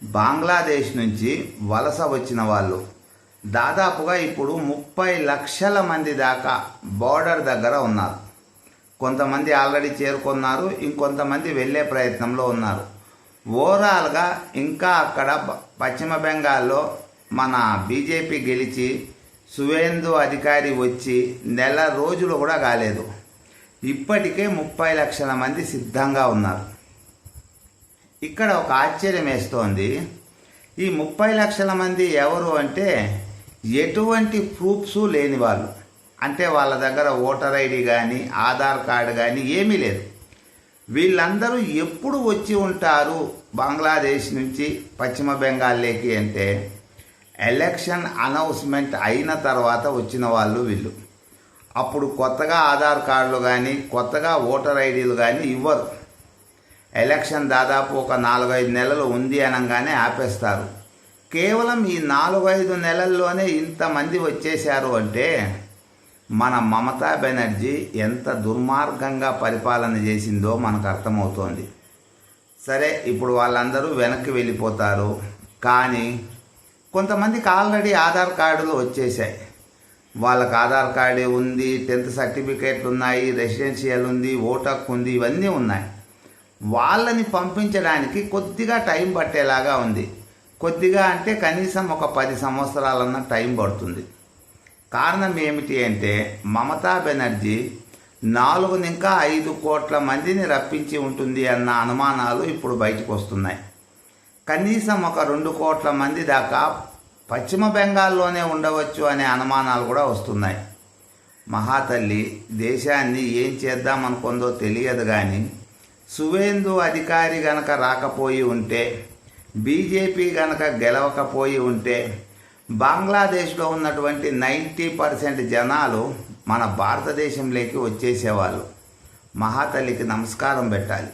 బంగ్లాదేశ్ నుంచి వలస వచ్చిన వాళ్ళు దాదాపుగా ఇప్పుడు 30 లక్షల మంది దాకా బోర్డర్ దగ్గర ఉన్నారు. కొంతమంది ఆల్రెడీ చేరుకున్నారు, ఇంకొంతమంది వెళ్ళే ప్రయత్నంలో ఉన్నారు. ఓవరాల్గా ఇంకా అక్కడ పశ్చిమ బెంగాల్లో మన బీజేపీ గెలిచి సువేందు అధికారి వచ్చి నెల రోజులు కూడా కాలేదు. ఇప్పటికే 30 లక్షల మంది సిద్ధంగా ఉన్నారు. ఇక్కడ ఒక ఆశ్చర్యం వేస్తోంది. ఈ 30 లక్షల మంది ఎవరు అంటే ఎటువంటి ప్రూఫ్స్ లేని వాళ్ళు. అంటే వాళ్ళ దగ్గర ఓటర్ ఐడి కానీ ఆధార్ కార్డు కానీ ఏమీ లేదు. వీళ్ళందరూ ఎప్పుడు వచ్చి ఉంటారు బంగ్లాదేశ్ నుంచి పశ్చిమ బెంగాల్లోకి అంటే ఎలక్షన్ అనౌన్స్మెంట్ అయిన తర్వాత వచ్చిన వాళ్ళు వీళ్ళు. అప్పుడు కొత్తగా ఆధార్ కార్డులు కానీ కొత్తగా ఓటర్ ఐడీలు కానీ ఇవ్వరు. ఎలక్షన్ దాదాపు ఒక 4-5 నెలలు ఉంది అనగానే ఆపేస్తారు. కేవలం ఈ 4-5 నెలల్లోనే ఇంతమంది వచ్చేశారు అంటే మన మమతా బెనర్జీ ఎంత దుర్మార్గంగా పరిపాలన చేసిందో మనకు అర్థమవుతోంది. సరే, ఇప్పుడు వాళ్ళందరూ వెనక్కి వెళ్ళిపోతారు. కానీ కొంతమందికి ఆల్రెడీ ఆధార్ కార్డులు వచ్చేసాయి. వాళ్ళకి ఆధార్ కార్డే ఉంది, 10th సర్టిఫికేట్లు ఉన్నాయి, రెసిడెన్షియల్ ఉంది, ఓటు హక్కు ఉంది, ఇవన్నీ ఉన్నాయి. వాళ్ళని పంపించడానికి కొద్దిగా టైం పట్టేలాగా ఉంది. కొద్దిగా అంటే కనీసం ఒక 10 సంవత్సరాలన్న టైం పడుతుంది. కారణం ఏమిటి అంటే మమతా బెనర్జీ 4-5 కోట్ల మందిని రప్పించి ఉంటుంది అన్న అనుమానాలు ఇప్పుడు బయటకు వస్తున్నాయి. కనీసం ఒక 2 కోట్ల మంది దాకా పశ్చిమ బెంగాల్లోనే ఉండవచ్చు అనే అనుమానాలు కూడా వస్తున్నాయి. మహాతల్లి దేశాన్ని ఏం చేద్దామనుకుందో తెలియదు. కానీ సువేందు అధికారి గనక రాకపోయి ఉంటే, బీజేపీ గనక గెలవకపోయి ఉంటే బంగ్లాదేశ్లో ఉన్నటువంటి 90% జనాలు మన భారతదేశంలోకి వచ్చేసేవాళ్ళు. మహాతల్లికి నమస్కారం పెట్టాలి.